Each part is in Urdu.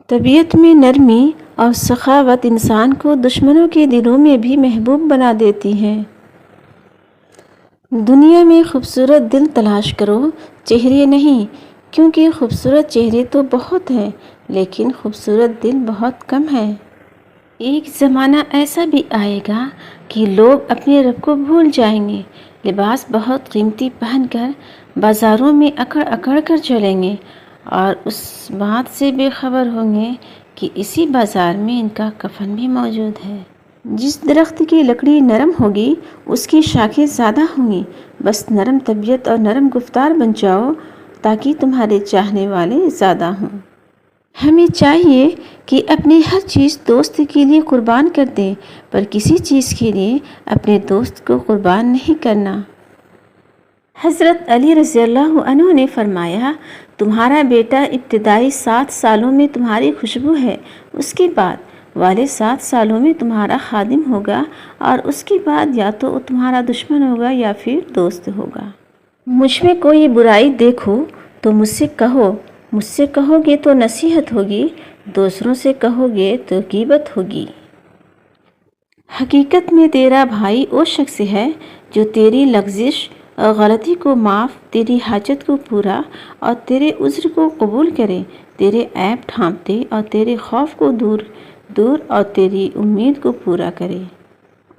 طبیعت میں نرمی اور سخاوت انسان کو دشمنوں کے دلوں میں بھی محبوب بنا دیتی ہے۔ دنیا میں خوبصورت دل تلاش کرو، چہرے نہیں، کیونکہ خوبصورت چہرے تو بہت ہیں لیکن خوبصورت دل بہت کم ہے۔ ایک زمانہ ایسا بھی آئے گا کہ لوگ اپنے رب کو بھول جائیں گے، لباس بہت قیمتی پہن کر بازاروں میں اکڑ اکڑ کر چلیں گے اور اس بات سے بے خبر ہوں گے کہ اسی بازار میں ان کا کفن بھی موجود ہے۔ جس درخت کی لکڑی نرم ہوگی اس کی شاخیں زیادہ ہوں گی۔ بس نرم طبیعت اور نرم گفتار بن جاؤ تاکہ تمہارے چاہنے والے زیادہ ہوں۔ ہمیں چاہیے کہ اپنی ہر چیز دوست کے لیے قربان کر دیں، پر کسی چیز کے لیے اپنے دوست کو قربان نہیں کرنا۔ حضرت علی رضی اللہ عنہ نے فرمایا، تمہارا بیٹا ابتدائی 7 سالوں میں تمہاری خوشبو ہے، اس کے بعد والے 7 سالوں میں تمہارا خادم ہوگا اور اس کے بعد یا تو وہ تمہارا دشمن ہوگا یا پھر دوست ہوگا۔ مجھ میں کوئی برائی دیکھو تو مجھ سے کہو، مجھ سے کہو گے تو نصیحت ہوگی، دوسروں سے کہو گے تو غیبت ہوگی۔ حقیقت میں تیرا بھائی وہ شخص ہے جو تیری لغزش اور غلطی کو معاف، تیری حاجت کو پورا اور تیرے عذر کو قبول کرے، تیرے عیب ڈھانپتے اور تیرے خوف کو دور اور تیری امید کو پورا کرے۔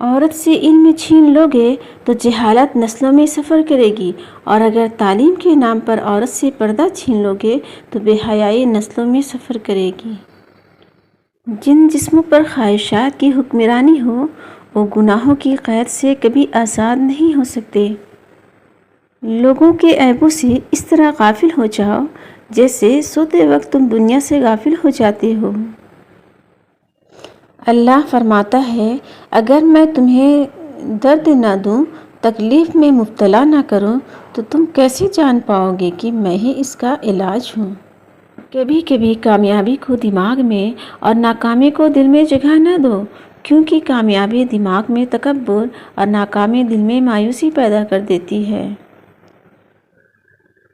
عورت سے علم چھین لو گے تو جہالت نسلوں میں سفر کرے گی، اور اگر تعلیم کے نام پر عورت سے پردہ چھین لو گے تو بے حیائی نسلوں میں سفر کرے گی۔ جن جسموں پر خواہشات کی حکمرانی ہو وہ گناہوں کی قید سے کبھی آزاد نہیں ہو سکتے۔ لوگوں کے عیبوں سے اس طرح غافل ہو جاؤ جیسے سوتے وقت تم دنیا سے غافل ہو جاتے ہو۔ اللہ فرماتا ہے، اگر میں تمہیں درد نہ دوں، تکلیف میں مبتلا نہ کروں تو تم کیسے جان پاؤ گے کہ میں ہی اس کا علاج ہوں۔ کبھی کبھی کامیابی کو دماغ میں اور ناکامی کو دل میں جگہ نہ دو، کیونکہ کامیابی دماغ میں تکبر اور ناکامی دل میں مایوسی پیدا کر دیتی ہے۔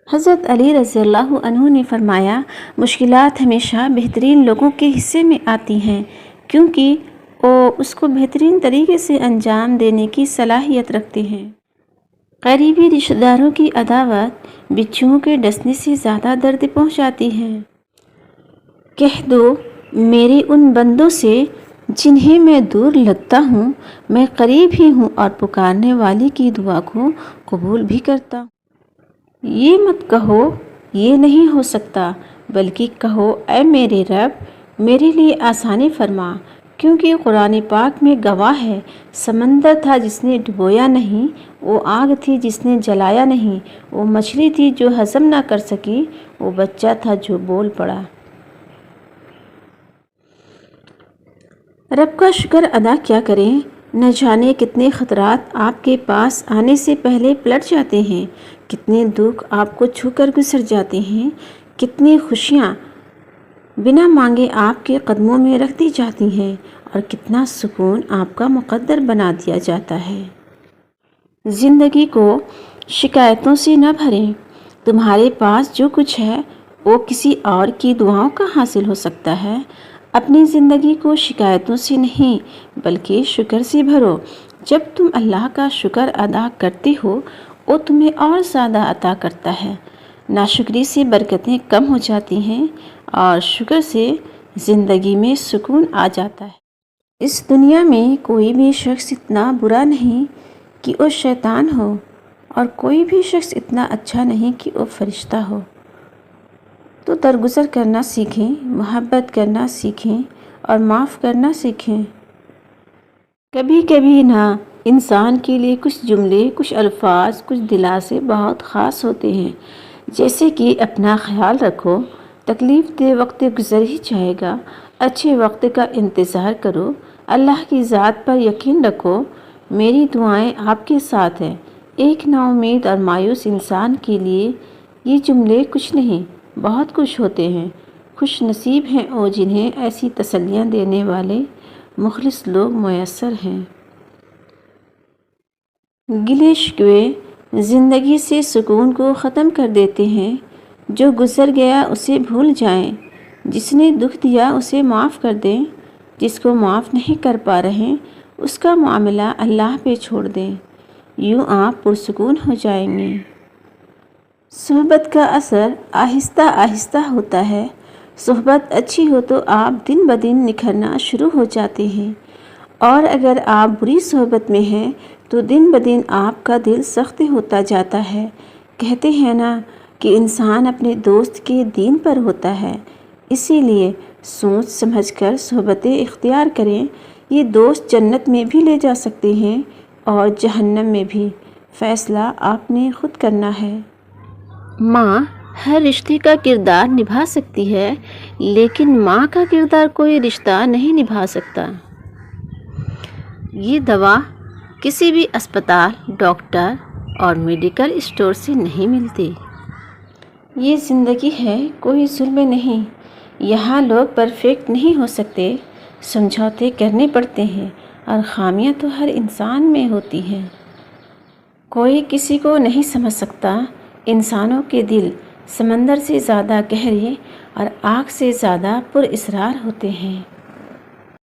حضرت علی رضی اللہ عنہ نے فرمایا، مشکلات ہمیشہ بہترین لوگوں کے حصے میں آتی ہیں کیونکہ وہ اس کو بہترین طریقے سے انجام دینے کی صلاحیت رکھتے ہیں۔ قریبی رشتہ داروں کی عداوت بچھوؤں کے ڈسنے سے زیادہ درد پہنچاتی ہے۔ کہہ دو میرے ان بندوں سے جنہیں میں دور لگتا ہوں، میں قریب ہی ہوں اور پکارنے والی کی دعا کو قبول بھی کرتا ہوں۔ یہ مت کہو یہ نہیں ہو سکتا، بلکہ کہو اے میرے رب میرے لیے آسانی فرما، کیونکہ قرآن پاک میں گواہ ہے، سمندر تھا جس نے ڈبویا نہیں، وہ آگ تھی جس نے جلایا نہیں، وہ مچھلی تھی جو ہضم نہ کر سکی، وہ بچہ تھا جو بول پڑا۔ رب کا شکر ادا کیا کریں، نہ جانے کتنے خطرات آپ کے پاس آنے سے پہلے پلٹ جاتے ہیں، کتنے دکھ آپ کو چھو کر گزر جاتے ہیں، کتنی خوشیاں بنا مانگے آپ کے قدموں میں رکھ دی جاتی ہیں، اور کتنا سکون آپ کا مقدر بنا دیا جاتا ہے۔ زندگی کو شکایتوں سے نہ بھریں، تمہارے پاس جو کچھ ہے وہ کسی اور کی دعاؤں کا حاصل ہو سکتا ہے۔ اپنی زندگی کو شکایتوں سے نہیں بلکہ شکر سے بھرو۔ جب تم اللہ کا شکر ادا کرتے ہو وہ تمہیں اور زیادہ عطا کرتا ہے۔ ناشکری سے برکتیں کم ہو جاتی ہیں اور شکر سے زندگی میں سکون آ جاتا ہے۔ اس دنیا میں کوئی بھی شخص اتنا برا نہیں کہ وہ شیطان ہو، اور کوئی بھی شخص اتنا اچھا نہیں کہ وہ فرشتہ ہو۔ تو درگزر کرنا سیکھیں، محبت کرنا سیکھیں اور معاف کرنا سیکھیں۔ کبھی کبھی نہ انسان کے لیے کچھ جملے، کچھ الفاظ، کچھ دلاسے بہت خاص ہوتے ہیں، جیسے کہ اپنا خیال رکھو، تکلیف دہ وقت گزر ہی جائے گا، اچھے وقت کا انتظار کرو، اللہ کی ذات پر یقین رکھو، میری دعائیں آپ کے ساتھ ہیں۔ ایک نا امید اور مایوس انسان کے لیے یہ جملے کچھ نہیں، بہت کچھ ہوتے ہیں۔ خوش نصیب ہیں وہ جنہیں ایسی تسلیاں دینے والے مخلص لوگ میسر ہیں۔ گلے شکوے زندگی سے سکون کو ختم کر دیتے ہیں۔ جو گزر گیا اسے بھول جائیں، جس نے دکھ دیا اسے معاف کر دیں، جس کو معاف نہیں کر پا رہے اس کا معاملہ اللہ پہ چھوڑ دیں، یوں آپ پرسکون ہو جائیں گے۔ صحبت کا اثر آہستہ آہستہ ہوتا ہے۔ صحبت اچھی ہو تو آپ دن بدن نکھرنا شروع ہو جاتے ہیں، اور اگر آپ بری صحبت میں ہیں تو دن بدن آپ کا دل سخت ہوتا جاتا ہے۔ کہتے ہیں نا کہ انسان اپنے دوست کے دین پر ہوتا ہے، اسی لیے سوچ سمجھ کر صحبتیں اختیار کریں۔ یہ دوست جنت میں بھی لے جا سکتے ہیں اور جہنم میں بھی، فیصلہ آپ نے خود کرنا ہے۔ ماں ہر رشتے کا کردار نبھا سکتی ہے، لیکن ماں کا کردار کوئی رشتہ نہیں نبھا سکتا۔ یہ دوا کسی بھی اسپتال، ڈاکٹر اور میڈیکل اسٹور سے نہیں ملتی۔ یہ زندگی ہے، کوئی ظلم نہیں۔ یہاں لوگ پرفیکٹ نہیں ہو سکتے، سمجھوتے کرنے پڑتے ہیں، اور خامیاں تو ہر انسان میں ہوتی ہیں۔ کوئی کسی کو نہیں سمجھ سکتا۔ انسانوں کے دل سمندر سے زیادہ گہرے اور آگ سے زیادہ پر اسرار ہوتے ہیں۔